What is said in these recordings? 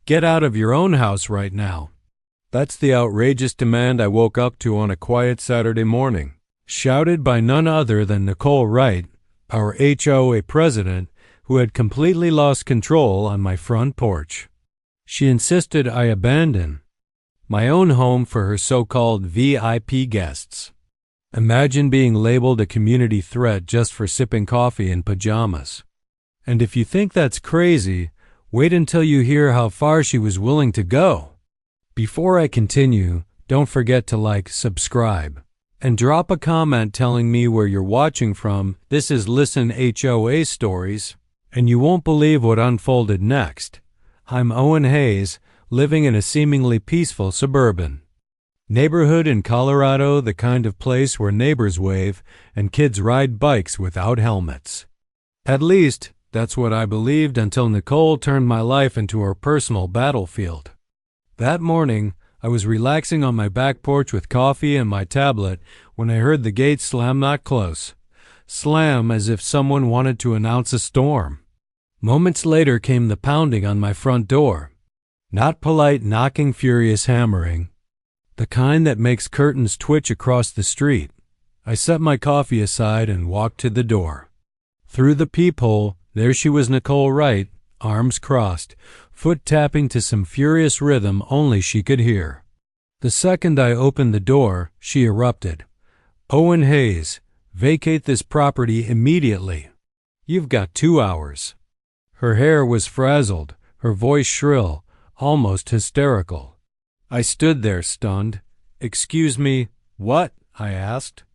Get out of your own house right now. That's the outrageous demand I woke up to on a quiet Saturday morning, shouted by none other than Nicole Wright, our HOA President, who had completely lost control on my front porch. She insisted I abandon my own home for her so-called VIP guests. Imagine being labeled a community threat just for sipping coffee in pajamas. And if you think that's crazy, wait until you hear how far she was willing to go. Before I continue, don't forget to like, subscribe, and drop a comment telling me where you're watching from. This is Listen HOA Stories, and you won't believe what unfolded next. I'm Owen Hayes, living in a seemingly peaceful suburban neighborhood in Colorado, the kind of place where neighbors wave and kids ride bikes without helmets. At least, that's what I believed until Nicole turned my life into her personal battlefield. That morning, I was relaxing on my back porch with coffee and my tablet when I heard the gate slam not close. Slam as if someone wanted to announce a storm. Moments later came the pounding on my front door. Not polite knocking, furious hammering. The kind that makes curtains twitch across the street. I set my coffee aside and walked to the door. Through the peephole, there she was, Nicole Wright, arms crossed, foot tapping to some furious rhythm only she could hear. The second I opened the door, she erupted. "Owen Hayes, vacate this property immediately. You've got 2 hours." Her hair was frazzled, her voice shrill, almost hysterical. I stood there stunned. "Excuse me, what?" I asked.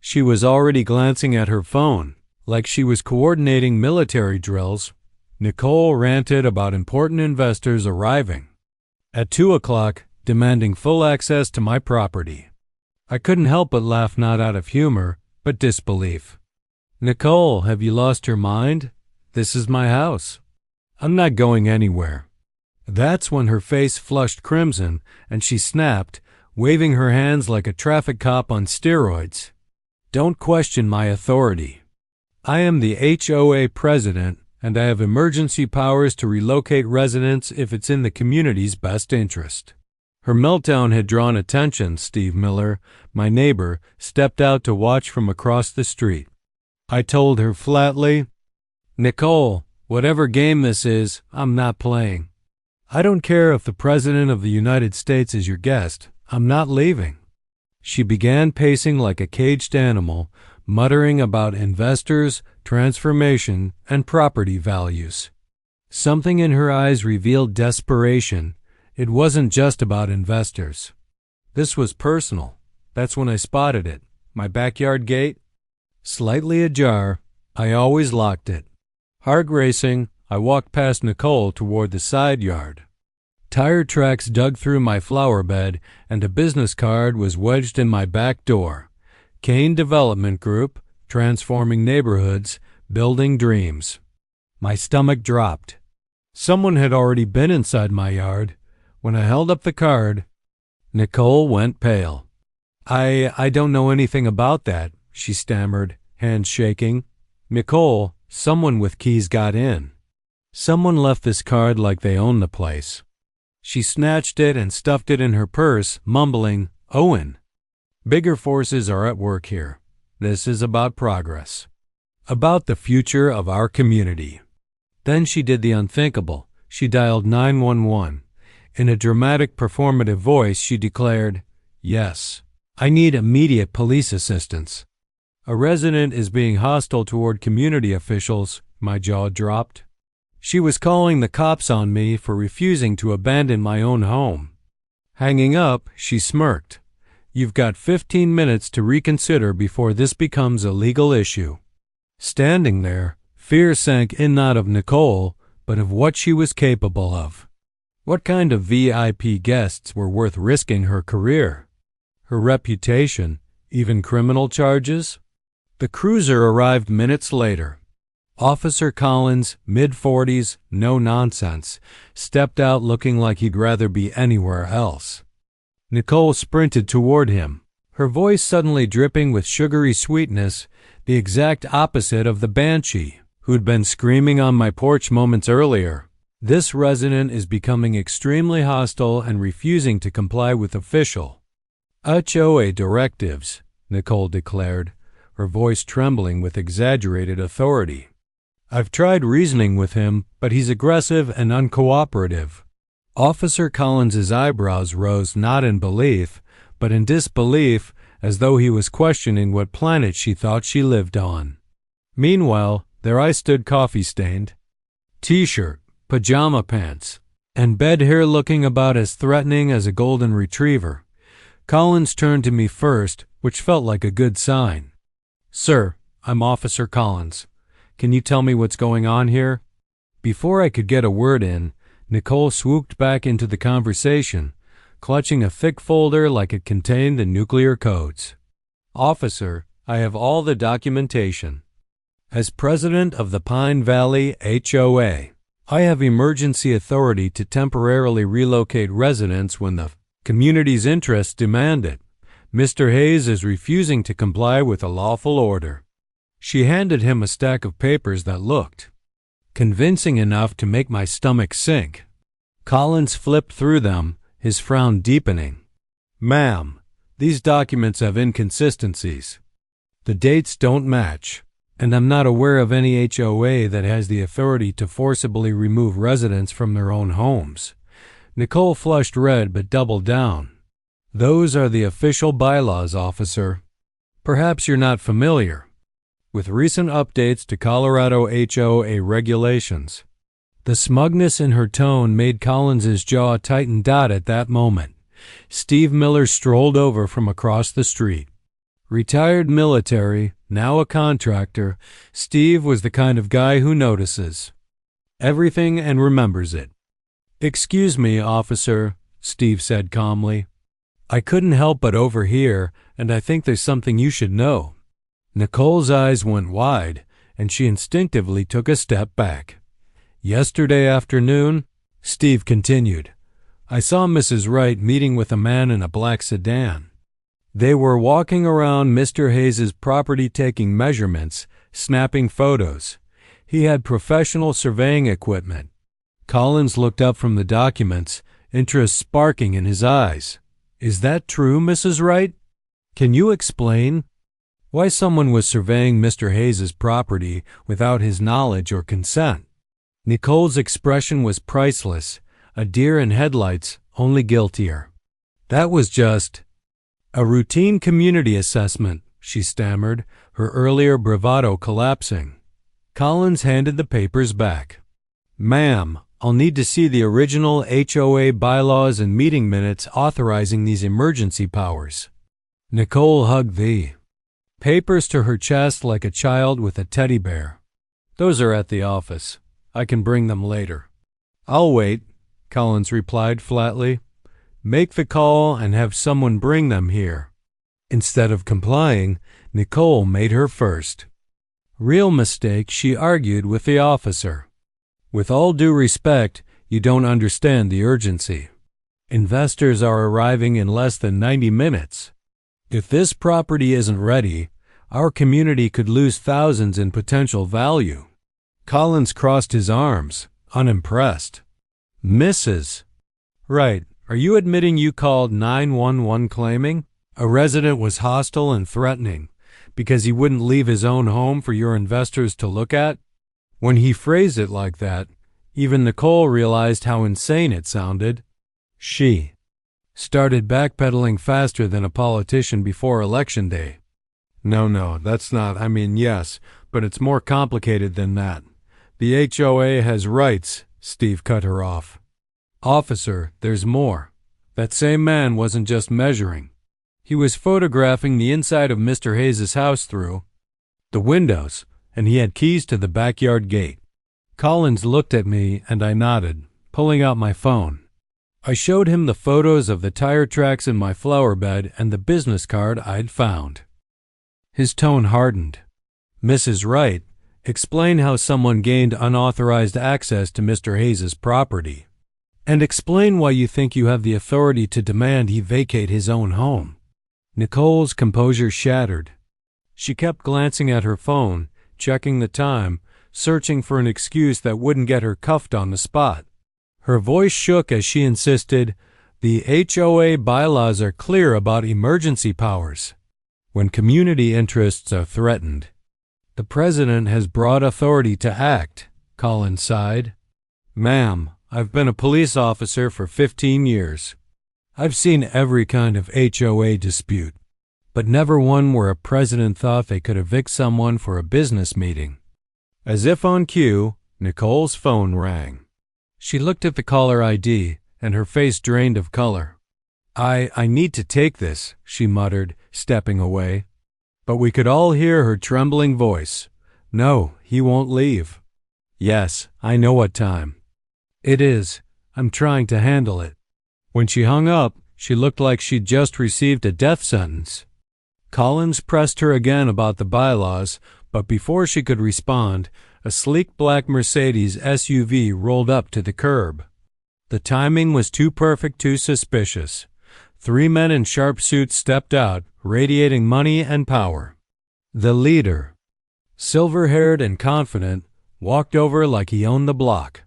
She was already glancing at her phone, like she was coordinating military drills. Nicole ranted about important investors arriving at 2 o'clock, demanding full access to my property. I couldn't help but laugh, not out of humor, but disbelief. "Nicole, have you lost your mind? This is my house. I'm not going anywhere." That's when her face flushed crimson and she snapped, waving her hands like a traffic cop on steroids. "Don't question my authority. I am the HOA President, and I have emergency powers to relocate residents if it's in the community's best interest." Her meltdown had drawn attention. Steve Miller, my neighbor, stepped out to watch from across the street. I told her flatly, "Nicole, whatever game this is, I'm not playing. I don't care if the President of the United States is your guest. I'm not leaving." She began pacing like a caged animal, muttering about investors, transformation, and property values. Something in her eyes revealed desperation. It wasn't just about investors. This was personal. That's when I spotted it. My backyard gate, slightly ajar. I always locked it. Heart racing, I walked past Nicole toward the side yard. Tire tracks dug through my flower bed, and a business card was wedged in my back door. Kane Development Group, transforming neighborhoods, building dreams. My stomach dropped. Someone had already been inside my yard. When I held up the card, Nicole went pale. I don't know anything about that," she stammered, hands shaking. "Nicole, someone with keys got in. Someone left this card like they own the place." She snatched it and stuffed it in her purse, mumbling, "Owen, bigger forces are at work here. This is about progress. About the future of our community." Then she did the unthinkable. She dialed 911. In a dramatic, performative voice, she declared, "Yes, I need immediate police assistance. A resident is being hostile toward community officials." My jaw dropped. She was calling the cops on me for refusing to abandon my own home. Hanging up, she smirked. "You've got 15 minutes to reconsider before this becomes a legal issue." Standing there, fear sank in, not of Nicole, but of what she was capable of. What kind of VIP guests were worth risking her career, her reputation, even criminal charges? The cruiser arrived minutes later. Officer Collins, mid-40s, no nonsense, stepped out looking like he'd rather be anywhere else. Nicole sprinted toward him, her voice suddenly dripping with sugary sweetness, the exact opposite of the banshee who'd been screaming on my porch moments earlier. This resident is becoming extremely hostile and refusing to comply with official HOA directives, Nicole declared, her voice trembling with exaggerated authority. I've tried reasoning with him, but he's aggressive and uncooperative. Officer Collins's eyebrows rose not in belief, but in disbelief, as though he was questioning what planet she thought she lived on. Meanwhile, there I stood coffee-stained, t-shirt, pajama pants, and bed hair looking about as threatening as a golden retriever. Collins turned to me first, which felt like a good sign. Sir, I'm Officer Collins. Can you tell me what's going on here? Before I could get a word in, Nicole swooped back into the conversation, clutching a thick folder like it contained the nuclear codes. Officer, I have all the documentation. As president of the Pine Valley HOA, I have emergency authority to temporarily relocate residents when the community's interests demand it. Mr. Hayes is refusing to comply with a lawful order. She handed him a stack of papers that looked convincing enough to make my stomach sink. Collins flipped through them, his frown deepening. Ma'am, these documents have inconsistencies. The dates don't match, and I'm not aware of any HOA that has the authority to forcibly remove residents from their own homes. Nicole flushed red but doubled down. Those are the official bylaws, officer. Perhaps you're not familiar with recent updates to Colorado HOA regulations. The smugness in her tone made Collins's jaw tighten. At that moment, Steve Miller strolled over from across the street. Retired military, now a contractor, Steve was the kind of guy who notices everything and remembers it. Excuse me, officer, Steve said calmly. I couldn't help but overhear, and I think there's something you should know. Nicole's eyes went wide, and she instinctively took a step back. Yesterday afternoon, Steve continued, I saw Mrs. Wright meeting with a man in a black sedan. They were walking around Mr. Hayes's property taking measurements, snapping photos. He had professional surveying equipment. Collins looked up from the documents, interest sparking in his eyes. Is that true, Mrs. Wright? Can you explain why someone was surveying Mr. Hayes's property without his knowledge or consent? Nicole's expression was priceless, a deer in headlights, only guiltier. That was just a routine community assessment, she stammered, her earlier bravado collapsing. Collins handed the papers back. Ma'am, I'll need to see the original HOA bylaws and meeting minutes authorizing these emergency powers. Nicole hugged the papers to her chest like a child with a teddy bear. Those are at the office. I can bring them later. I'll wait, Collins replied flatly. Make the call and have someone bring them here. Instead of complying, Nicole made her first real mistake, she argued with the officer. With all due respect, you don't understand the urgency. Investors are arriving in less than 90 minutes. If this property isn't ready, our community could lose thousands in potential value. Collins crossed his arms, unimpressed. Mrs. Right, are you admitting you called 911 claiming a resident was hostile and threatening because he wouldn't leave his own home for your investors to look at? When he phrased it like that, even Nicole realized how insane it sounded. She started backpedaling faster than a politician before Election Day. No, that's not, yes, but it's more complicated than that. The HOA has rights, Steve cut her off. Officer, there's more. That same man wasn't just measuring. He was photographing the inside of Mr. Hayes's house through the windows, and he had keys to the backyard gate. Collins looked at me, and I nodded, pulling out my phone. I showed him the photos of the tire tracks in my flower bed and the business card I'd found. His tone hardened. Mrs. Wright, explain how someone gained unauthorized access to Mr. Hayes's property. And explain why you think you have the authority to demand he vacate his own home. Nicole's composure shattered. She kept glancing at her phone, checking the time, searching for an excuse that wouldn't get her cuffed on the spot. Her voice shook as she insisted, "The HOA bylaws are clear about emergency powers. When community interests are threatened, the president has broad authority to act," Collins sighed. "Ma'am, I've been a police officer for 15 years. I've seen every kind of HOA dispute, but never one where a president thought they could evict someone for a business meeting." As if on cue, Nicole's phone rang. She looked at the caller ID, and her face drained of color. I need to take this," she muttered, stepping away. But we could all hear her trembling voice. "No, he won't leave." "Yes, I know what time." "It is. I'm trying to handle it." When she hung up, she looked like she'd just received a death sentence. Collins pressed her again about the bylaws, but before she could respond, a sleek black Mercedes SUV rolled up to the curb. The timing was too perfect, too suspicious. 3 men in sharp suits stepped out, radiating money and power. The leader, silver-haired and confident, walked over like he owned the block.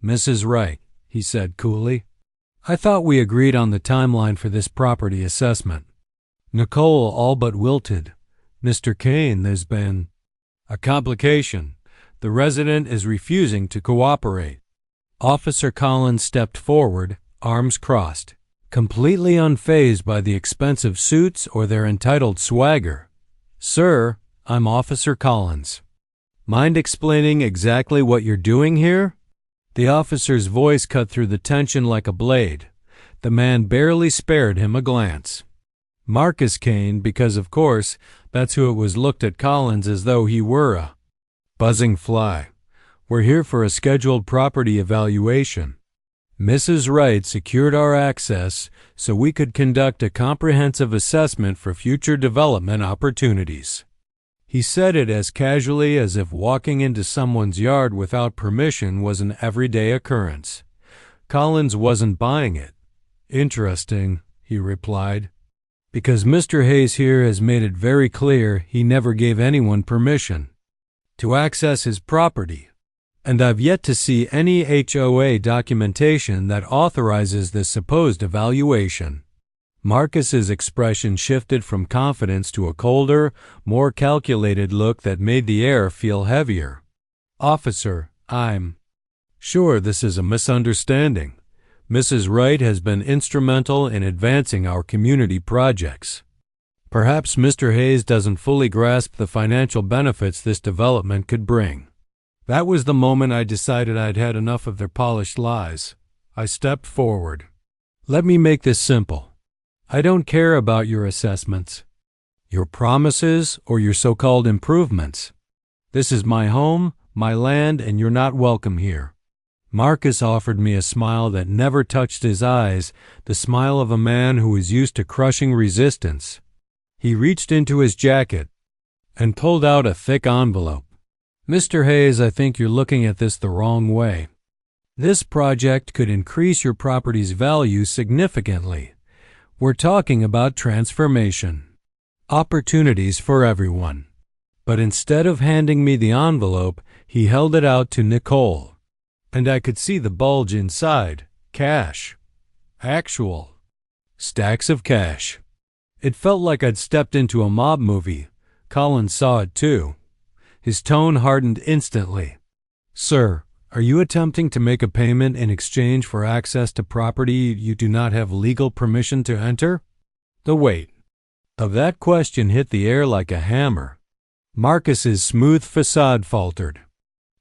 "Mrs. Wright," he said coolly, "I thought we agreed on the timeline for this property assessment." Nicole all but wilted. "Mr. Kane, there's been a complication. The resident is refusing to cooperate." Officer Collins stepped forward, arms crossed, completely unfazed by the expensive suits or their entitled swagger. "Sir, I'm Officer Collins. Mind explaining exactly what you're doing here?" The officer's voice cut through the tension like a blade. The man barely spared him a glance. Marcus Kane, because of course, that's who it was, looked at Collins as though he were a buzzing fly. "We're here for a scheduled property evaluation. Mrs. Wright secured our access so we could conduct a comprehensive assessment for future development opportunities." He said it as casually as if walking into someone's yard without permission was an everyday occurrence. Collins wasn't buying it. "Interesting," he replied, "because Mr. Hayes here has made it very clear he never gave anyone permission to access his property, and I've yet to see any HOA documentation that authorizes this supposed evaluation." Marcus's expression shifted from confidence to a colder, more calculated look that made the air feel heavier. "Officer, I'm sure this is a misunderstanding. Mrs. Wright has been instrumental in advancing our community projects. Perhaps Mr. Hayes doesn't fully grasp the financial benefits this development could bring." That was the moment I decided I'd had enough of their polished lies. I stepped forward. "Let me make this simple. I don't care about your assessments, your promises, or your so-called improvements. This is my home, my land, and you're not welcome here." Marcus offered me a smile that never touched his eyes, the smile of a man who is used to crushing resistance. He reached into his jacket and pulled out a thick envelope. "Mr. Hayes, I think you're looking at this the wrong way. This project could increase your property's value significantly. We're talking about transformation, opportunities for everyone." But instead of handing me the envelope, he held it out to Nicole, and I could see the bulge inside. Cash. Actual stacks of cash. It felt like I'd stepped into a mob movie. Collins saw it too. His tone hardened instantly. "Sir, are you attempting to make a payment in exchange for access to property you do not have legal permission to enter?" The weight of that question hit the air like a hammer. Marcus's smooth facade faltered.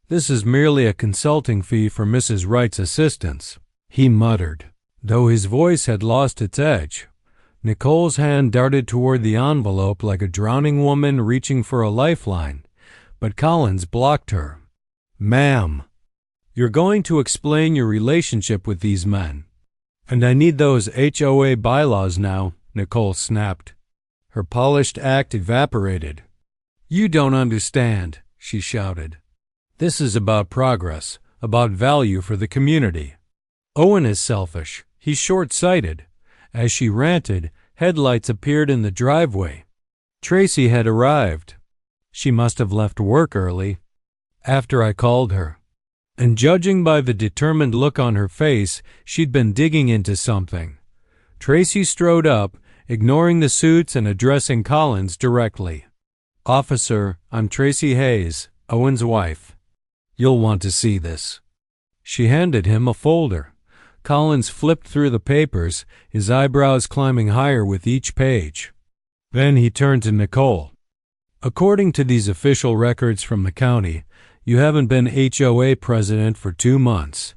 "This is merely a consulting fee for Mrs. Wright's assistance," he muttered, though his voice had lost its edge. Nicole's hand darted toward the envelope like a drowning woman reaching for a lifeline, but Collins blocked her. "Ma'am, you're going to explain your relationship with these men, and I need those HOA bylaws now," Nicole snapped. Her polished act evaporated. "You don't understand," she shouted. "This is about progress, about value for the community. Owen is selfish. He's short-sighted." As she ranted, headlights appeared in the driveway. Tracy had arrived. She must have left work early after I called her. And judging by the determined look on her face, she'd been digging into something. Tracy strode up, ignoring the suits and addressing Collins directly. "Officer, I'm Tracy Hayes, Owen's wife. You'll want to see this." She handed him a folder. Collins flipped through the papers, his eyebrows climbing higher with each page. Then he turned to Nicole. "According to these official records from the county, you haven't been HOA president for 2 months.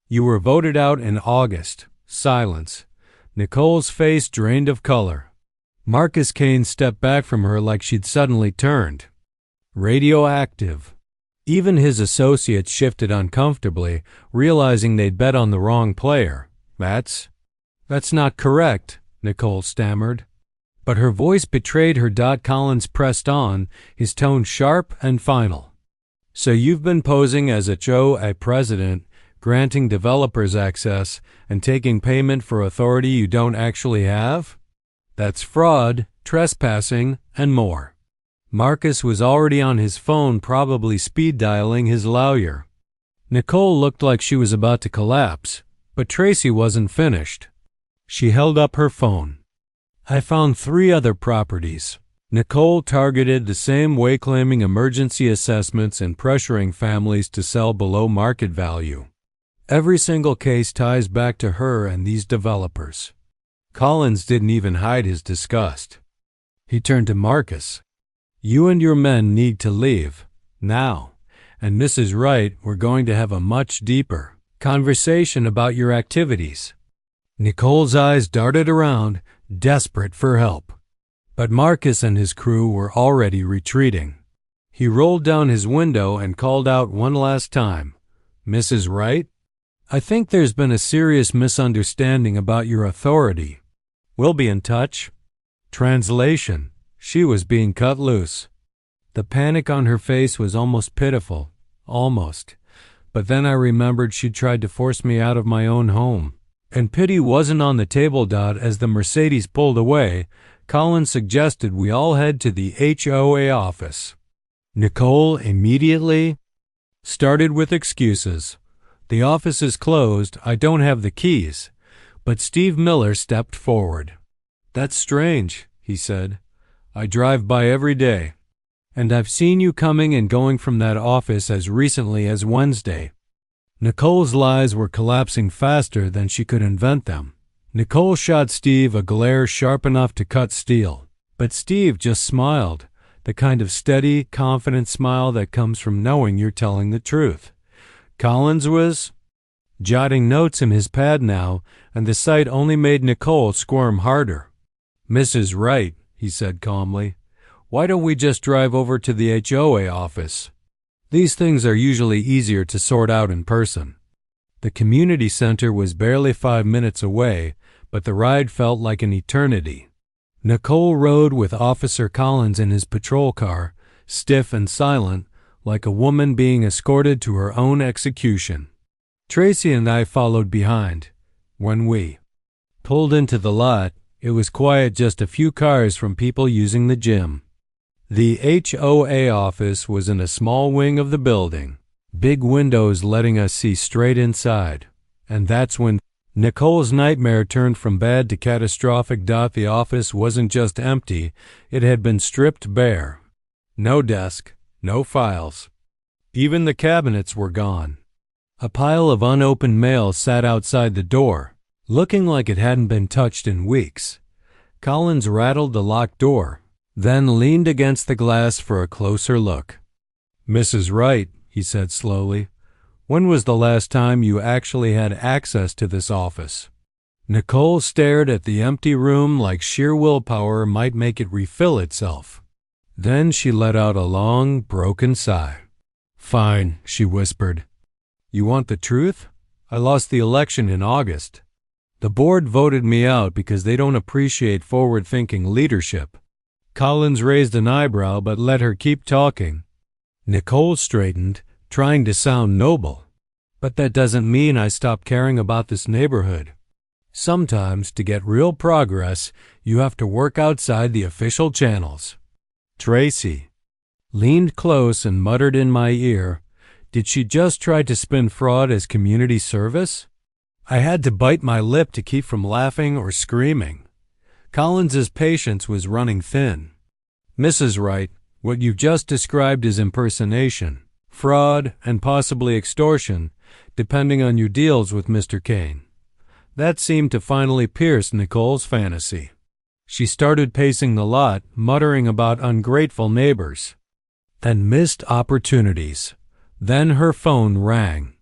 You were voted out in August." Silence. Nicole's face drained of color. Marcus Kane stepped back from her like she'd suddenly turned radioactive. Even his associates shifted uncomfortably, realizing they'd bet on the wrong player. That's not correct," Nicole stammered. But her voice betrayed her. Collins pressed on, his tone sharp and final. "So you've been posing as HOA president, granting developers access, and taking payment for authority you don't actually have? That's fraud, trespassing, and more." Marcus was already on his phone, probably speed dialing his lawyer. Nicole looked like she was about to collapse, but Tracy wasn't finished. She held up her phone. "I found 3 other properties." Nicole targeted the same way, claiming emergency assessments and pressuring families to sell below market value. "Every single case ties back to her and these developers." Collins didn't even hide his disgust. He turned to Marcus. "You and your men need to leave, now. And Mrs. Wright, we're going to have a much deeper conversation about your activities." Nicole's eyes darted around, desperate for help. But Marcus and his crew were already retreating. He rolled down his window and called out one last time, "Mrs. Wright? I think there's been a serious misunderstanding about your authority. We'll be in touch." Translation: she was being cut loose. The panic on her face was almost pitiful. Almost. But then I remembered she'd tried to force me out of my own home. And pity wasn't on the table. As the Mercedes pulled away, Collins suggested we all head to the HOA office. Nicole immediately started with excuses. "The office is closed, I don't have the keys." But Steve Miller stepped forward. "That's strange," he said. "I drive by every day. And I've seen you coming and going from that office as recently as Wednesday." Nicole's lies were collapsing faster than she could invent them. Nicole shot Steve a glare sharp enough to cut steel. But Steve just smiled, the kind of steady, confident smile that comes from knowing you're telling the truth. Collins was jotting notes in his pad now, and the sight only made Nicole squirm harder. "Mrs. Wright," he said calmly, "why don't we just drive over to the HOA office? These things are usually easier to sort out in person." The community center was barely 5 minutes away, but the ride felt like an eternity. Nicole rode with Officer Collins in his patrol car, stiff and silent, like a woman being escorted to her own execution. Tracy and I followed behind. When we pulled into the lot, it was quiet, just a few cars from people using the gym. The HOA office was in a small wing of the building, big windows letting us see straight inside. And that's when Nicole's nightmare turned from bad to catastrophic. The office wasn't just empty, it had been stripped bare. No desk, no files. Even the cabinets were gone. A pile of unopened mail sat outside the door, looking like it hadn't been touched in weeks. Collins rattled the locked door, then leaned against the glass for a closer look. "Mrs. Wright," he said slowly, "when was the last time you actually had access to this office?" Nicole stared at the empty room like sheer willpower might make it refill itself. Then she let out a long, broken sigh. "Fine," she whispered. "You want the truth? I lost the election in August. The board voted me out because they don't appreciate forward-thinking leadership." Collins raised an eyebrow but let her keep talking. Nicole straightened, trying to sound noble. "But that doesn't mean I stopped caring about this neighborhood. Sometimes, to get real progress, you have to work outside the official channels." Tracy leaned close and muttered in my ear, Did she just try to spin fraud as community service? I had to bite my lip to keep from laughing or screaming. Collins's patience was running thin. Mrs. Wright, what you've just described is impersonation, fraud, and possibly extortion, depending on your deals with Mr. Kane. That seemed to finally pierce Nicole's fantasy. She started pacing the lot, muttering about ungrateful neighbors. Then missed opportunities. Then her phone rang.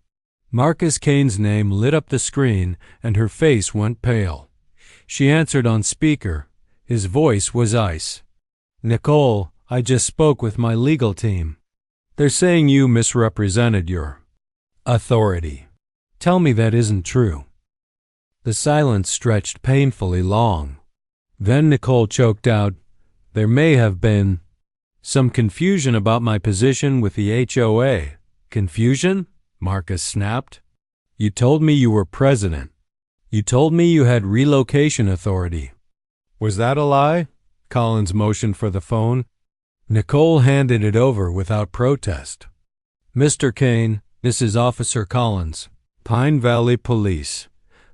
Marcus Kane's name lit up the screen, and her face went pale. She answered on speaker. His voice was ice. "Nicole, I just spoke with my legal team. They're saying you misrepresented your authority. Tell me that isn't true." The silence stretched painfully long. Then Nicole choked out, "There may have been some confusion about my position with the HOA." "Confusion?" Marcus snapped. "You told me you were president. You told me you had relocation authority. Was that a lie?" Collins motioned for the phone. Nicole handed it over without protest. "Mr. Kane, this is Officer Collins, Pine Valley Police.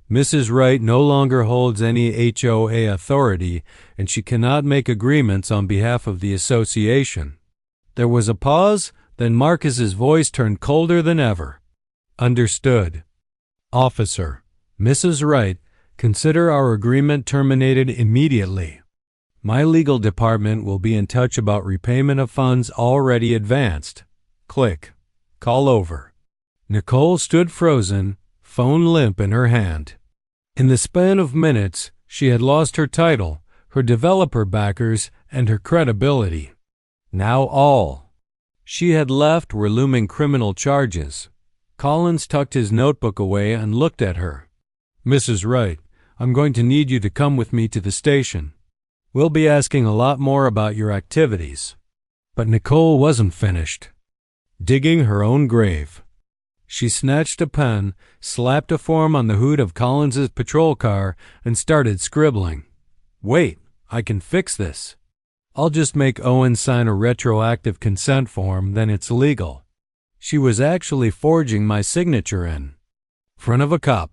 Mrs. Wright no longer holds any HOA authority, and she cannot make agreements on behalf of the association." There was a pause, then Marcus's voice turned colder than ever. "Understood. Officer, Mrs. Wright, consider our agreement terminated immediately. My legal department will be in touch about repayment of funds already advanced." Click. "Call over." Nicole stood frozen, phone limp in her hand. In the span of minutes, she had lost her title, her developer backers, and her credibility. Now all she had left were looming criminal charges. Collins tucked his notebook away and looked at her. "Mrs. Wright, I'm going to need you to come with me to the station. We'll be asking a lot more about your activities." But Nicole wasn't finished. Digging her own grave. She snatched a pen, slapped a form on the hood of Collins's patrol car, and started scribbling. "Wait, I can fix this. I'll just make Owen sign a retroactive consent form, then it's legal." She was actually forging my signature in front of a cop.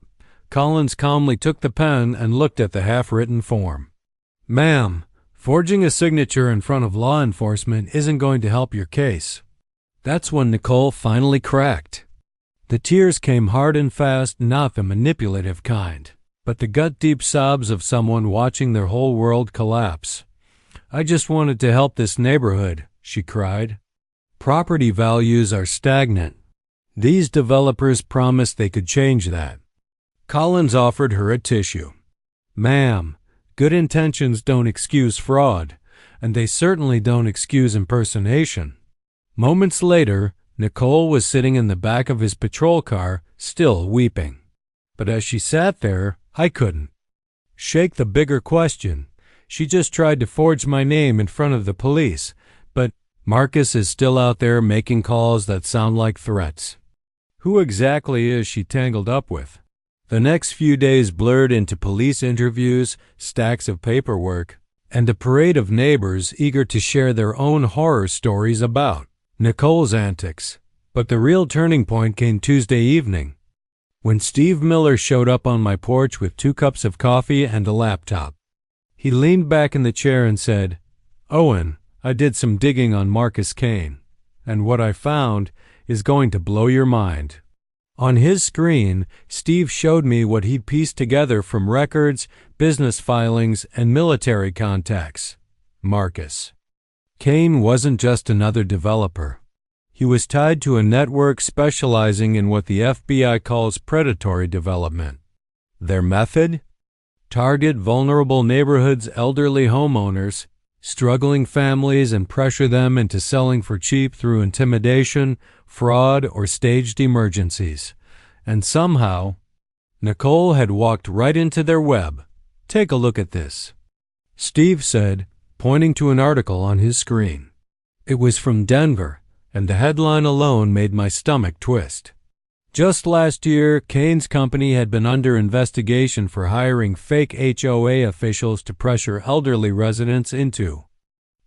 Collins calmly took the pen and looked at the half-written form. "Ma'am, forging a signature in front of law enforcement isn't going to help your case." That's when Nicole finally cracked. The tears came hard and fast, not the manipulative kind, but the gut-deep sobs of someone watching their whole world collapse. "I just wanted to help this neighborhood," she cried. "Property values are stagnant. These developers promised they could change that." Collins offered her a tissue. "Ma'am, good intentions don't excuse fraud, and they certainly don't excuse impersonation." Moments later, Nicole was sitting in the back of his patrol car, still weeping. But as she sat there, I couldn't shake the bigger question. She just tried to forge my name in front of the police, but Marcus is still out there making calls that sound like threats. Who exactly is she tangled up with? The next few days blurred into police interviews, stacks of paperwork, and a parade of neighbors eager to share their own horror stories about Nicole's antics. But the real turning point came Tuesday evening, when Steve Miller showed up on my porch with 2 cups of coffee and a laptop. He leaned back in the chair and said, "Owen, I did some digging on Marcus Kane, and what I found is going to blow your mind." On his screen, Steve showed me what he'd pieced together from records, business filings, and military contacts. Marcus Kane wasn't just another developer. He was tied to a network specializing in what the FBI calls predatory development. Their method? Target vulnerable neighborhoods' elderly homeowners, struggling families, and pressure them into selling for cheap through intimidation, fraud, or staged emergencies. And somehow, Nicole had walked right into their web. "Take a look at this," Steve said, pointing to an article on his screen. It was from Denver, and the headline alone made my stomach twist. Just last year, Kane's company had been under investigation for hiring fake HOA officials to pressure elderly residents into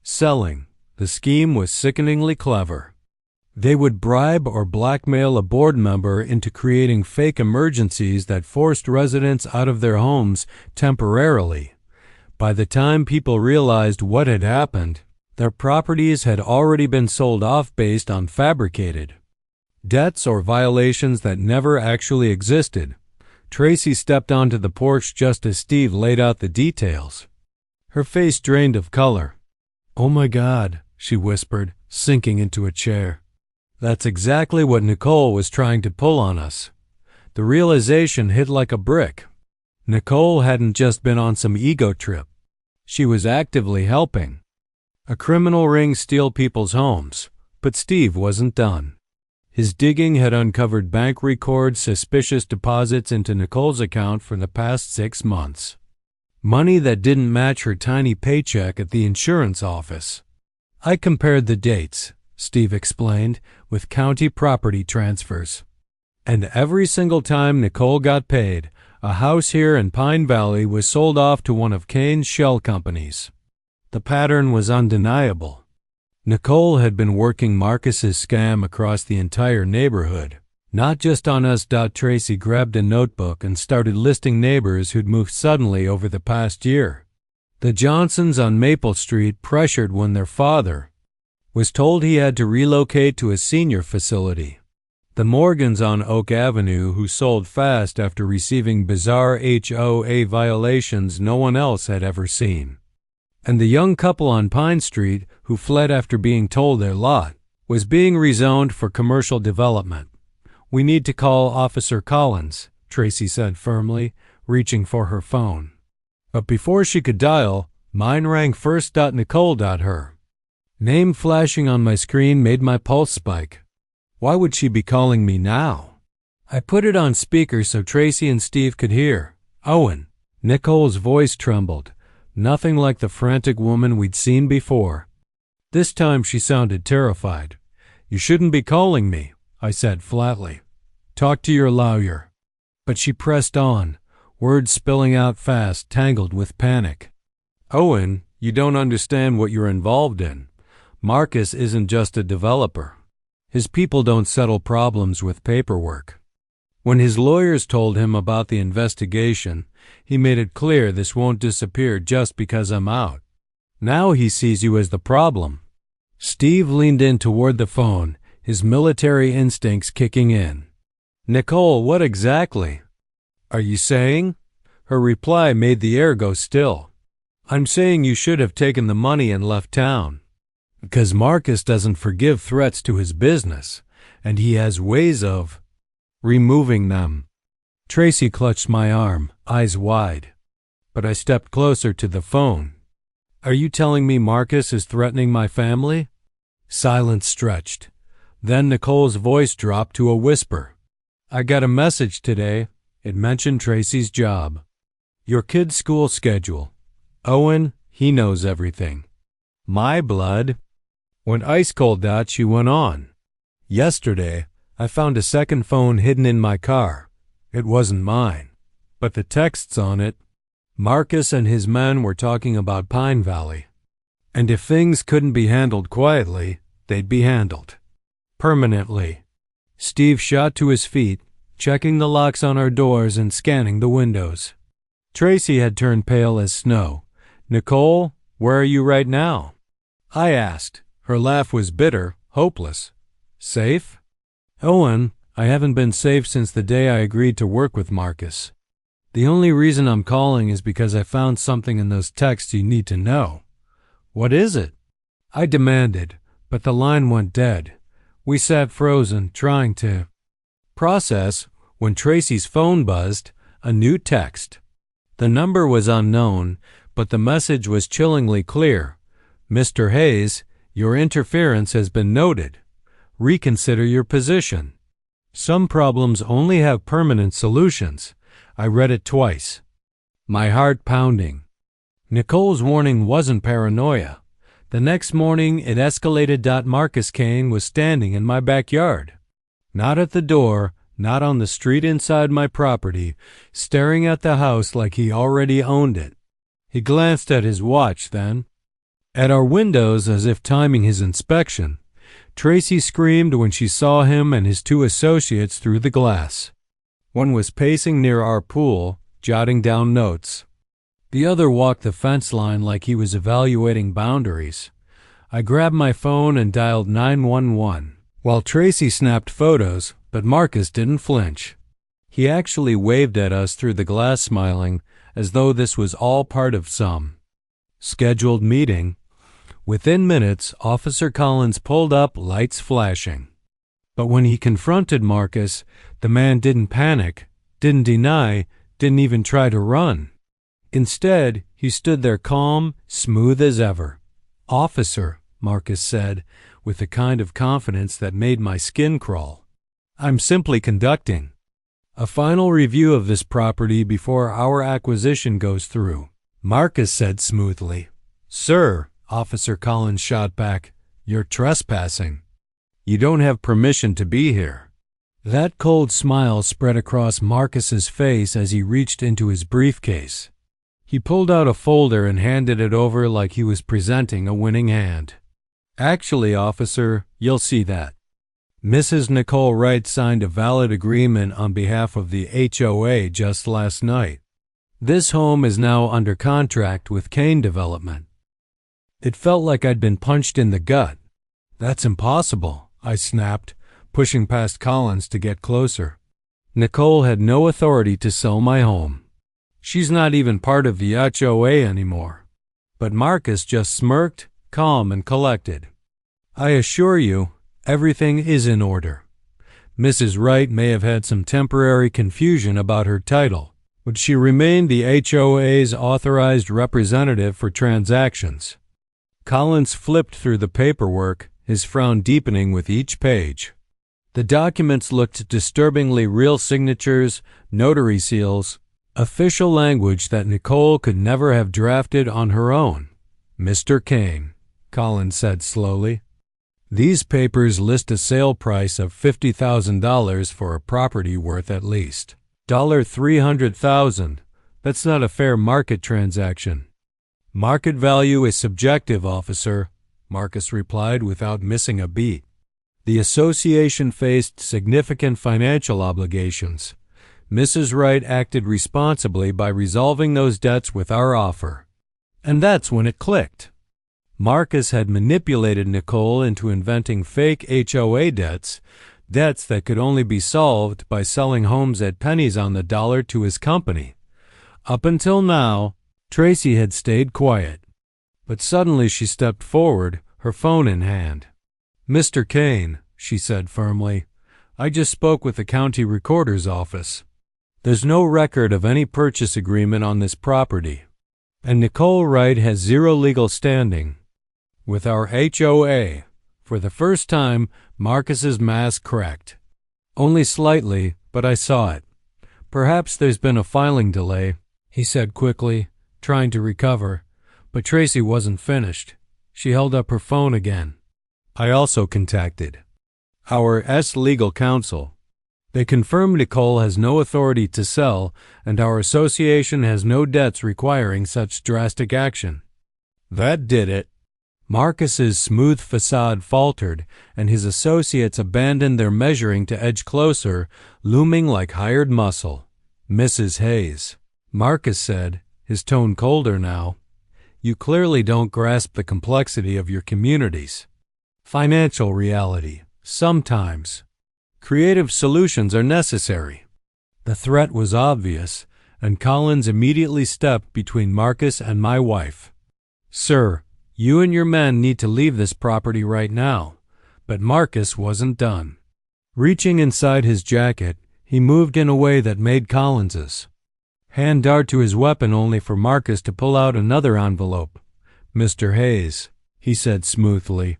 selling. The scheme was sickeningly clever. They would bribe or blackmail a board member into creating fake emergencies that forced residents out of their homes temporarily. By the time people realized what had happened, their properties had already been sold off based on fabricated debts or violations that never actually existed. Tracy stepped onto the porch just as Steve laid out the details. Her face drained of color. "Oh my God," she whispered, sinking into a chair. That's exactly what Nicole was trying to pull on us. The realization hit like a brick. Nicole hadn't just been on some ego trip. She was actively helping a criminal ring steal people's homes. But Steve wasn't done. His digging had uncovered bank records, suspicious deposits into Nicole's account for the past 6 months. Money that didn't match her tiny paycheck at the insurance office. "I compared the dates," Steve explained, "with county property transfers. And every single time Nicole got paid, a house here in Pine Valley was sold off to one of Kane's shell companies." The pattern was undeniable. Nicole had been working Marcus's scam across the entire neighborhood, not just on us. Tracy grabbed a notebook and started listing neighbors who'd moved suddenly over the past year. The Johnsons on Maple Street pressured when their father was told he had to relocate to a senior facility. The Morgans on Oak Avenue, who sold fast after receiving bizarre HOA violations no one else had ever seen. And the young couple on Pine Street, who fled after being told their lot was being rezoned for commercial development. "We need to call Officer Collins," Tracy said firmly, reaching for her phone. But before she could dial, mine rang first. Nicole.her name flashing on my screen made my pulse spike. Why would she be calling me now? I put it on speaker so Tracy and Steve could hear. "Owen." Nicole's voice trembled, nothing like the frantic woman we'd seen before. This time she sounded terrified. "You shouldn't be calling me," I said flatly. "Talk to your lawyer." But she pressed on, words spilling out fast, tangled with panic. "Owen, you don't understand what you're involved in. Marcus isn't just a developer. His people don't settle problems with paperwork. When his lawyers told him about the investigation, he made it clear this won't disappear just because I'm out. Now he sees you as the problem." Steve leaned in toward the phone, his military instincts kicking in. "Nicole, what exactly are you saying?" Her reply made the air go still. "I'm saying you should have taken the money and left town. Because Marcus doesn't forgive threats to his business, and he has ways of removing them." Tracy clutched my arm, eyes wide. But I stepped closer to the phone. "Are you telling me Marcus is threatening my family?" Silence stretched. Then Nicole's voice dropped to a whisper. "I got a message today. It mentioned Tracy's job. Your kid's school schedule. Owen, he knows everything. My blood went ice cold." She went on. "Yesterday, I found a second phone hidden in my car. It wasn't mine, but the texts on it. Marcus and his men were talking about Pine Valley. And if things couldn't be handled quietly, they'd be handled. Permanently." Steve shot to his feet, checking the locks on our doors and scanning the windows. Tracy had turned pale as snow. "Nicole, where are you right now?" I asked. Her laugh was bitter, hopeless. "Safe?" "Owen, I haven't been safe since the day I agreed to work with Marcus. The only reason I'm calling is because I found something in those texts you need to know." "What is it?" I demanded, but the line went dead. We sat frozen, trying to process, when Tracy's phone buzzed, a new text. The number was unknown, but the message was chillingly clear. "Mr. Hayes, your interference has been noted. Reconsider your position. Some problems only have permanent solutions." I read it twice, my heart pounding. Nicole's warning wasn't paranoia. The next morning it escalated. Marcus Kane was standing in my backyard. Not at the door, not on the street inside my property, staring at the house like he already owned it. He glanced at his watch then, at our windows as if timing his inspection. Tracy screamed when she saw him and his two associates through the glass. One was pacing near our pool, jotting down notes. The other walked the fence line like he was evaluating boundaries. I grabbed my phone and dialed 911, while Tracy snapped photos, but Marcus didn't flinch. He actually waved at us through the glass, smiling, as though this was all part of some scheduled meeting. Within minutes, Officer Collins pulled up, lights flashing. But when he confronted Marcus, the man didn't panic, didn't deny, didn't even try to run. Instead, he stood there calm, smooth as ever. "Officer," Marcus said, with a kind of confidence that made my skin crawl, "I'm simply conducting a final review of this property before our acquisition goes through," Marcus said smoothly. "Sir," Officer Collins shot back, "you're trespassing. You don't have permission to be here." That cold smile spread across Marcus's face as he reached into his briefcase. He pulled out a folder and handed it over like he was presenting a winning hand. "Actually, officer, you'll see that. Mrs. Nicole Wright signed a valid agreement on behalf of the HOA just last night. This home is now under contract with Kane Development." It felt like I'd been punched in the gut. "That's impossible," I snapped, pushing past Collins to get closer. "Nicole had no authority to sell my home. She's not even part of the HOA anymore." But Marcus just smirked, calm and collected. "I assure you, everything is in order. Mrs. Wright may have had some temporary confusion about her title, but she remained the HOA's authorized representative for transactions." Collins flipped through the paperwork, his frown deepening with each page. The documents looked disturbingly real: signatures, notary seals, official language that Nicole could never have drafted on her own. "Mr. Kane," Collins said slowly, "these papers list a sale price of $50,000 for a property worth at least $300,000. That's not a fair market transaction." "Market value is subjective, officer," Marcus replied without missing a beat. "The association faced significant financial obligations. Mrs. Wright acted responsibly by resolving those debts with our offer." And that's when it clicked. Marcus had manipulated Nicole into inventing fake HOA debts that could only be solved by selling homes at pennies on the dollar to his company. Up until now, Tracy had stayed quiet. But suddenly she stepped forward, her phone in hand. "Mr. Kane," she said firmly, "I just spoke with the county recorder's office. There's no record of any purchase agreement on this property, and Nicole Wright has zero legal standing with our HOA." For the first time, Marcus's mask cracked. "Only slightly, but I saw it. Perhaps there's been a filing delay," he said quickly, trying to recover, but Tracy wasn't finished. She held up her phone again. "I also contacted our legal counsel. They confirmed Nicole has no authority to sell, and our association has no debts requiring such drastic action." That did it. Marcus's smooth facade faltered, and his associates abandoned their measuring to edge closer, looming like hired muscle. "Mrs. Hayes," Marcus said, his tone colder now, "you clearly don't grasp the complexity of your community's financial reality. Sometimes creative solutions are necessary." The threat was obvious, and Collins immediately stepped between Marcus and my wife. "Sir, you and your men need to leave this property right now." But Marcus wasn't done. Reaching inside his jacket, he moved in a way that made Collins's hand dart to his weapon, only for Marcus to pull out another envelope. "Mr. Hayes," he said smoothly,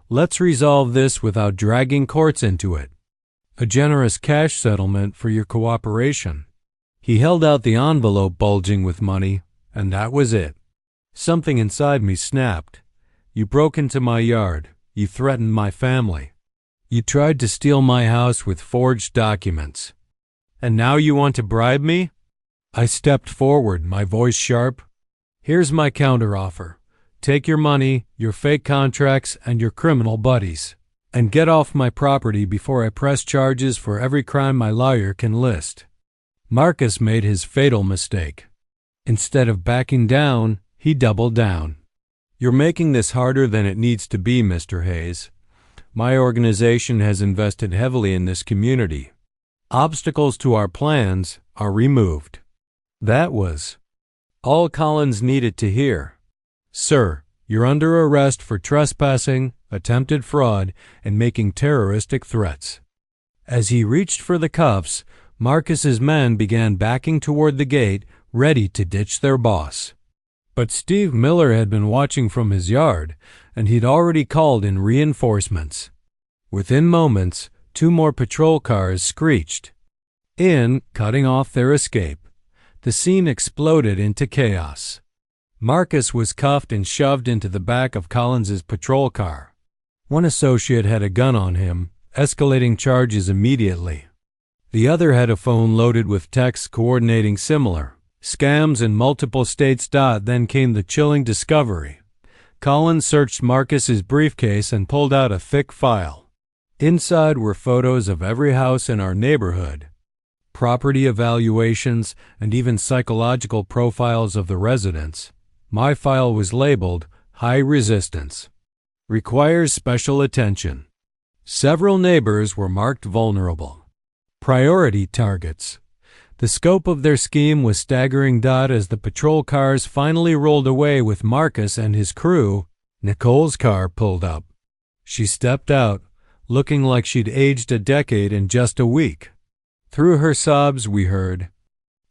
"let's resolve this without dragging courts into it. A generous cash settlement for your cooperation." He held out the envelope bulging with money, and that was it. Something inside me snapped. "You broke into my yard. You threatened my family. You tried to steal my house with forged documents. And now you want to bribe me?" I stepped forward, my voice sharp. "Here's my counteroffer. Take your money, your fake contracts, and your criminal buddies. and get off my property before I press charges for every crime my lawyer can list. Marcus made his fatal mistake. Instead of backing down, he doubled down. You're making this harder than it needs to be, Mr. Hayes. My organization has invested heavily in this community. Obstacles to our plans are removed. That was all Collins needed to hear. Sir, you're under arrest for trespassing, attempted fraud, and making terroristic threats. As he reached for the cuffs, Marcus's men began backing toward the gate, ready to ditch their boss. But Steve Miller had been watching from his yard, and he'd already called in reinforcements. Within moments, 2 more patrol cars screeched in, cutting off their escape. The scene exploded into chaos. Marcus was cuffed and shoved into the back of Collins's patrol car. One associate had a gun on him, escalating charges immediately. The other had a phone loaded with texts coordinating similar scams in multiple states. Then came the chilling discovery. Collins searched Marcus's briefcase and pulled out a thick file. Inside were photos of every house in our neighborhood, property evaluations, and even psychological profiles of the residents. My file was labeled High Resistance. Requires special attention. Several neighbors were marked vulnerable. Priority targets. The scope of their scheme was staggering. As the patrol cars finally rolled away with Marcus and his crew, Nicole's car pulled up. She stepped out, looking like she'd aged a decade in just a week. Through her sobs, we heard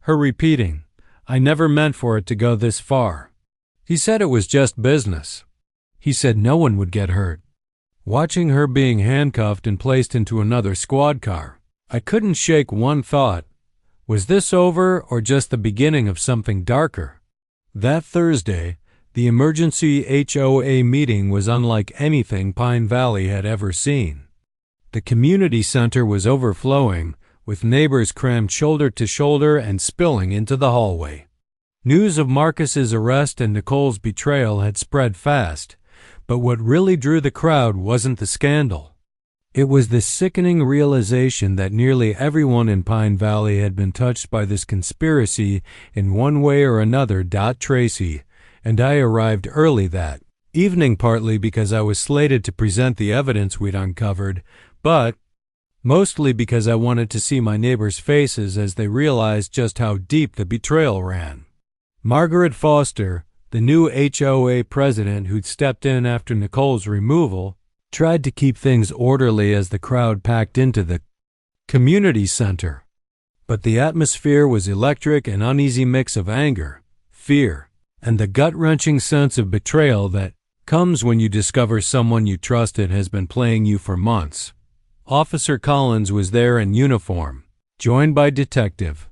her repeating, "I never meant for it to go this far." He said it was just business. He said no one would get hurt. Watching her being handcuffed and placed into another squad car, I couldn't shake one thought. Was this over or just the beginning of something darker? That Thursday, the emergency HOA meeting was unlike anything Pine Valley had ever seen. The community center was overflowing, with neighbors crammed shoulder to shoulder and spilling into the hallway. News of Marcus's arrest and Nicole's betrayal had spread fast, but what really drew the crowd wasn't the scandal. It was the sickening realization that nearly everyone in Pine Valley had been touched by this conspiracy in one way or another. Tracy and I arrived early that evening, partly because I was slated to present the evidence we'd uncovered, but mostly because I wanted to see my neighbors' faces as they realized just how deep the betrayal ran. Margaret Foster, the new HOA president who'd stepped in after Nicole's removal, tried to keep things orderly as the crowd packed into the community center. But the atmosphere was electric, an uneasy mix of anger, fear, and the gut-wrenching sense of betrayal that comes when you discover someone you trusted has been playing you for months. Officer Collins was there in uniform, joined by Detective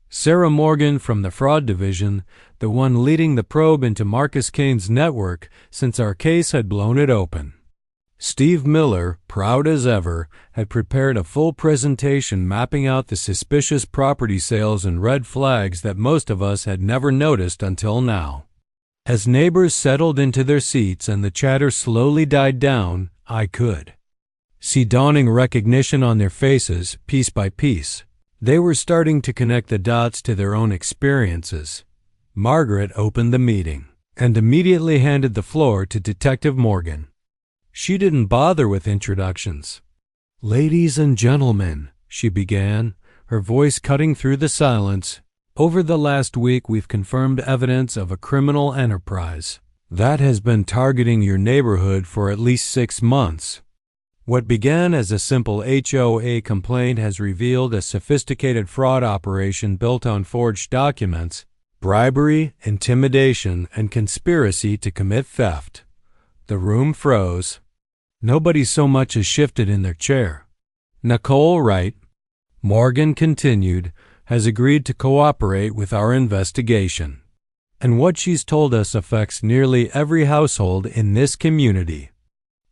Sarah Morgan from the Fraud Division, the one leading the probe into Marcus Kane's network since our case had blown it open. Steve Miller, proud as ever, had prepared a full presentation mapping out the suspicious property sales and red flags that most of us had never noticed until now. As neighbors settled into their seats and the chatter slowly died down, I could see dawning recognition on their faces, piece by piece. They were starting to connect the dots to their own experiences. Margaret opened the meeting and immediately handed the floor to Detective Morgan. She didn't bother with introductions. "Ladies and gentlemen," she began, her voice cutting through the silence, "over the last week we've confirmed evidence of a criminal enterprise that has been targeting your neighborhood for at least 6 months. What began as a simple HOA complaint has revealed a sophisticated fraud operation built on forged documents, bribery, intimidation, and conspiracy to commit theft." The room froze. Nobody so much as shifted in their chair. "Nicole Wright," Morgan continued, "has agreed to cooperate with our investigation. And what she's told us affects nearly every household in this community."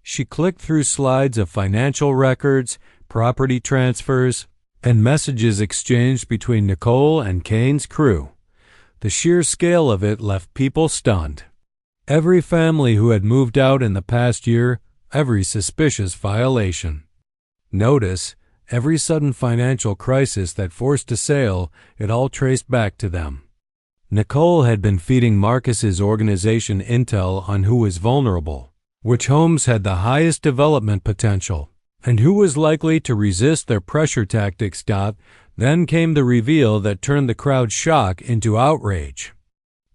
She clicked through slides of financial records, property transfers, and messages exchanged between Nicole and Kane's crew. The sheer scale of it left people stunned. Every family who had moved out in the past year, every suspicious violation. Notice, every sudden financial crisis that forced a sale, it all traced back to them. Nicole had been feeding Marcus's organization intel on who was vulnerable, which homes had the highest development potential, and who was likely to resist their pressure tactics. Then came the reveal that turned the crowd's shock into outrage.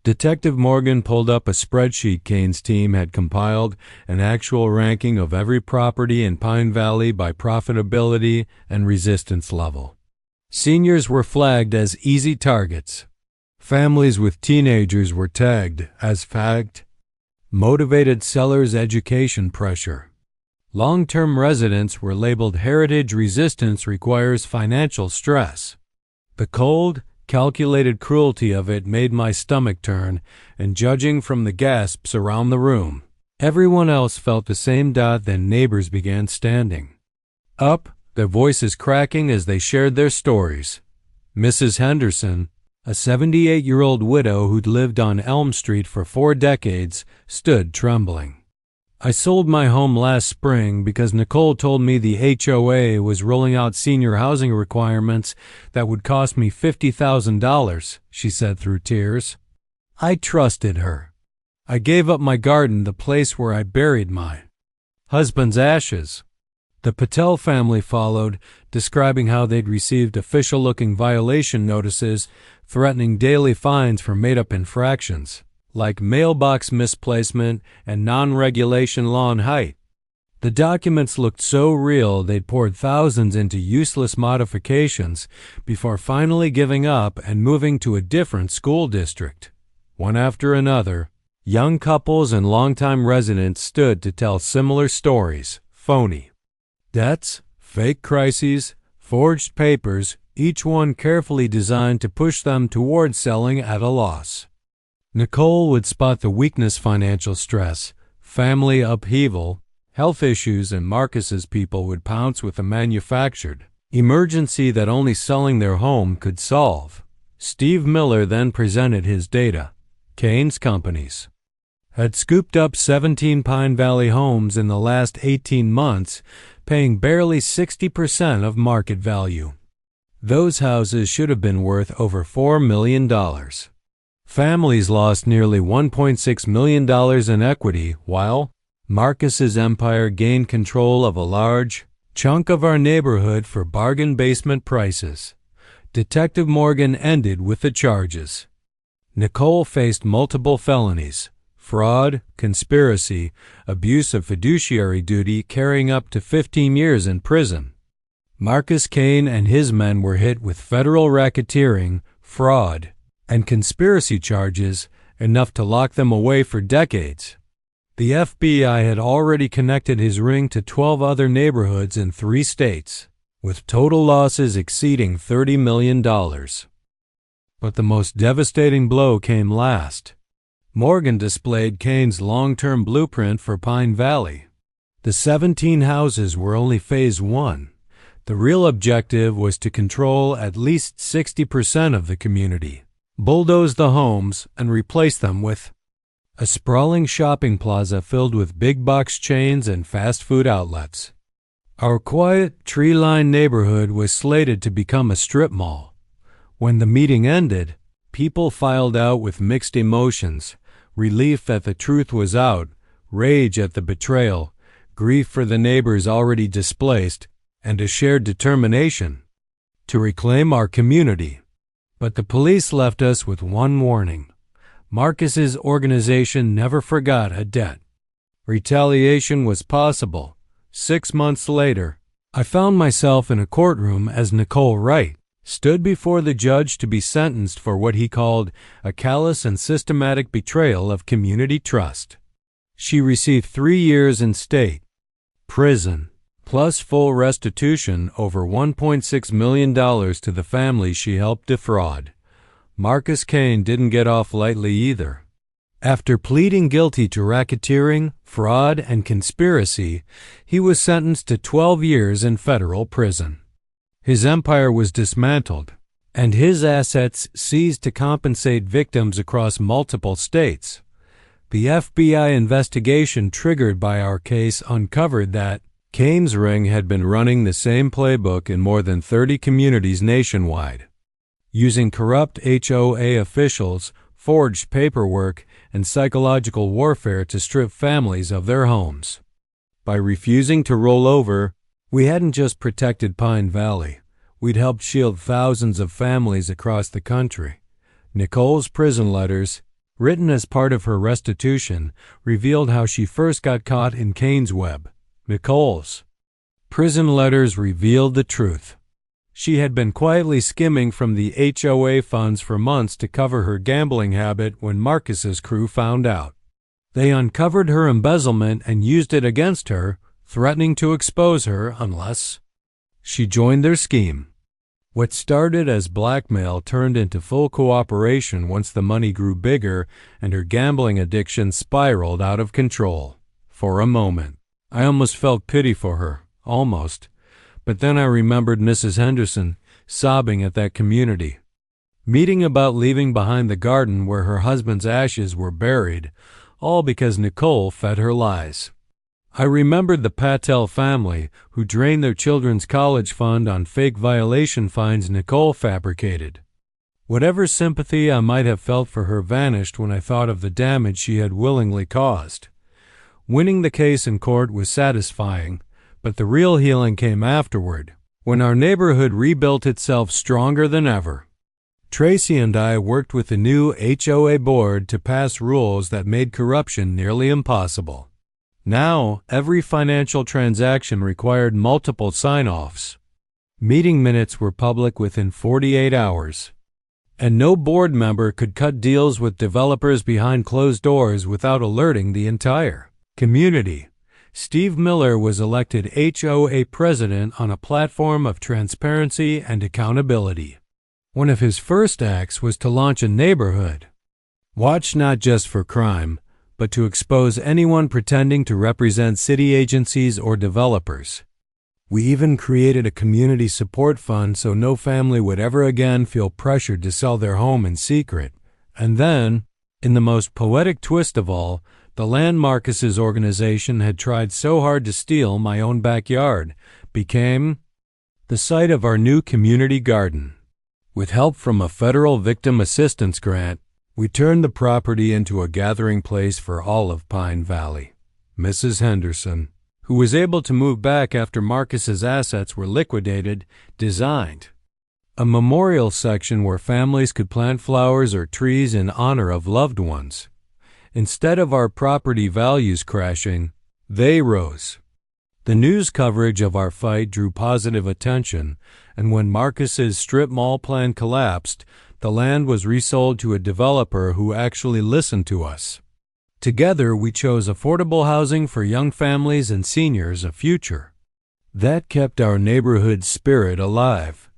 Detective Morgan pulled up a spreadsheet Kane's team had compiled, an actual ranking of every property in Pine Valley by profitability and resistance level. Seniors were flagged as easy targets. Families with teenagers were tagged as fagged. Motivated sellers' education pressure. Long-term residents were labeled heritage resistance requires financial stress. The cold, calculated cruelty of it made my stomach turn, and judging from the gasps around the room, everyone else felt the same. Then neighbors began standing up, their voices cracking as they shared their stories. Mrs. Henderson, a 78-year-old widow who'd lived on Elm Street for 4 decades, stood trembling. I sold my home last spring because Nicole told me the HOA was rolling out senior housing requirements that would cost me $50,000, she said through tears. I trusted her. I gave up my garden, the place where I buried my husband's ashes. The Patel family followed, describing how they'd received official-looking violation notices threatening daily fines for made-up infractions, like mailbox misplacement and non-regulation lawn height. The documents looked so real they'd poured thousands into useless modifications before finally giving up and moving to a different school district. One after another, young couples and longtime residents stood to tell similar stories. Phony debts, fake crises, forged papers, each one carefully designed to push them toward selling at a loss. Nicole would spot the weakness: financial stress, family upheaval, health issues, and Marcus's people would pounce with a manufactured emergency that only selling their home could solve. Steve Miller then presented his data. Kane's companies had scooped up 17 Pine Valley homes in the last 18 months, paying barely 60% of market value. Those houses should have been worth over $4 million. Families lost nearly $1.6 million in equity, while Marcus's empire gained control of a large chunk of our neighborhood for bargain basement prices. Detective Morgan ended with the charges. Nicole faced multiple felonies: fraud, conspiracy, abuse of fiduciary duty, carrying up to 15 years in prison. Marcus Kane and his men were hit with federal racketeering, fraud, and conspiracy charges, enough to lock them away for decades. The FBI had already connected his ring to 12 other neighborhoods in 3 states, with total losses exceeding $30 million. But the most devastating blow came last. Morgan displayed Kane's long-term blueprint for Pine Valley. The 17 houses were only phase 1. The real objective was to control at least 60% of the community, bulldoze the homes, and replace them with a sprawling shopping plaza filled with big-box chains and fast food outlets. Our quiet, tree-lined neighborhood was slated to become a strip mall. When the meeting ended, people filed out with mixed emotions: relief that the truth was out, rage at the betrayal, grief for the neighbors already displaced, and a shared determination to reclaim our community. But the police left us with one warning: Marcus's organization never forgot a debt. Retaliation was possible. 6 months later, I found myself in a courtroom as Nicole Wright stood before the judge to be sentenced for what he called a callous and systematic betrayal of community trust. She received 3 years in state prison, plus full restitution over $1.6 million to the family she helped defraud. Marcus Kane didn't get off lightly either. After pleading guilty to racketeering, fraud, and conspiracy, he was sentenced to 12 years in federal prison. His empire was dismantled, and his assets seized to compensate victims across multiple states. The FBI investigation triggered by our case uncovered that Kane's ring had been running the same playbook in more than 30 communities nationwide, using corrupt HOA officials, forged paperwork, and psychological warfare to strip families of their homes. By refusing to roll over, we hadn't just protected Pine Valley, we'd helped shield thousands of families across the country. Nicole's prison letters, written as part of her restitution, revealed how she first got caught in Kane's web. Nicole's prison letters revealed the truth. She had been quietly skimming from the HOA funds for months to cover her gambling habit when Marcus's crew found out. They uncovered her embezzlement and used it against her, threatening to expose her unless she joined their scheme. What started as blackmail turned into full cooperation once the money grew bigger and her gambling addiction spiraled out of control. For a moment, I almost felt pity for her, almost. But then I remembered Mrs. Henderson sobbing at that community meeting about leaving behind the garden where her husband's ashes were buried, all because Nicole fed her lies. I remembered the Patel family who drained their children's college fund on fake violation fines Nicole fabricated. Whatever sympathy I might have felt for her vanished when I thought of the damage she had willingly caused. Winning the case in court was satisfying, but the real healing came afterward, when our neighborhood rebuilt itself stronger than ever. Tracy and I worked with the new HOA board to pass rules that made corruption nearly impossible. Now, every financial transaction required multiple sign-offs. Meeting minutes were public within 48 hours. And no board member could cut deals with developers behind closed doors without alerting the entire community. Steve Miller was elected HOA President on a platform of transparency and accountability. One of his first acts was to launch a neighborhood watch, not just for crime, but to expose anyone pretending to represent city agencies or developers. We even created a community support fund so no family would ever again feel pressured to sell their home in secret. And then, in the most poetic twist of all, the land Marcus's organization had tried so hard to steal, my own backyard, became the site of our new community garden. With help from a federal victim assistance grant, we turned the property into a gathering place for all of Pine Valley. Mrs. Henderson, who was able to move back after Marcus's assets were liquidated, designed a memorial section where families could plant flowers or trees in honor of loved ones. Instead of our property values crashing, they rose. The news coverage of our fight drew positive attention, and when Marcus's strip mall plan collapsed, the land was resold to a developer who actually listened to us. Together, we chose affordable housing for young families and seniors, a future that kept our neighborhood spirit alive.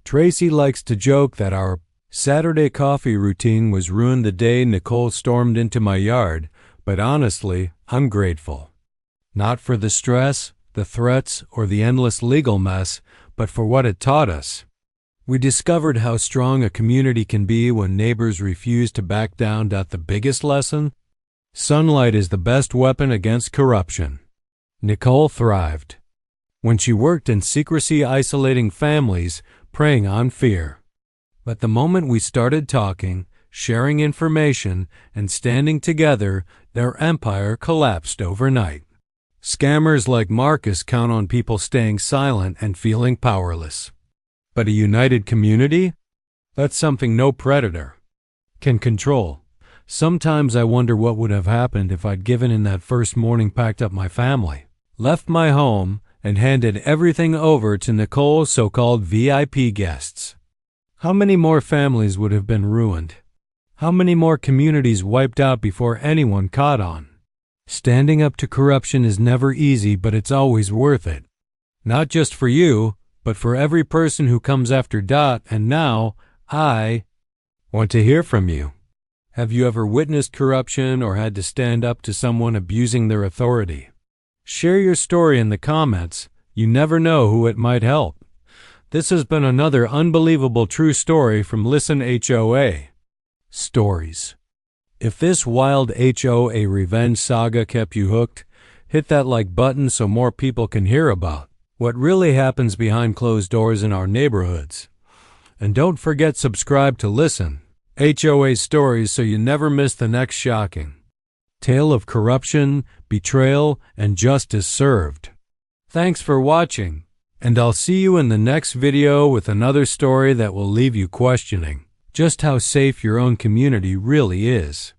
Tracy likes to joke that our Saturday coffee routine was ruined the day Nicole stormed into my yard, but honestly, I'm grateful. Not for the stress, the threats, or the endless legal mess, but for what it taught us. We discovered how strong a community can be when neighbors refuse to back down. The biggest lesson? Sunlight is the best weapon against corruption. Nicole thrived when she worked in secrecy, isolating families, preying on fear. But the moment we started talking, sharing information, and standing together, their empire collapsed overnight. Scammers like Marcus count on people staying silent and feeling powerless. But a united community? That's something no predator can control. Sometimes I wonder what would have happened if I'd given in that first morning, packed up my family, left my home, and handed everything over to Nicole's so-called VIP guests. How many more families would have been ruined? How many more communities wiped out before anyone caught on? Standing up to corruption is never easy, but it's always worth it. Not just for you, but for every person who comes after. And now, I want to hear from you. Have you ever witnessed corruption or had to stand up to someone abusing their authority? Share your story in the comments. You never know who it might help. This has been another unbelievable true story from Listen HOA Stories. If this wild HOA revenge saga kept you hooked, hit that like button so more people can hear about what really happens behind closed doors in our neighborhoods. And don't forget subscribe to listen HOA stories so you never miss the next shocking tale of corruption, betrayal, and justice served. Thanks for watching, and I'll see you in the next video with another story that will leave you questioning just how safe your own community really is.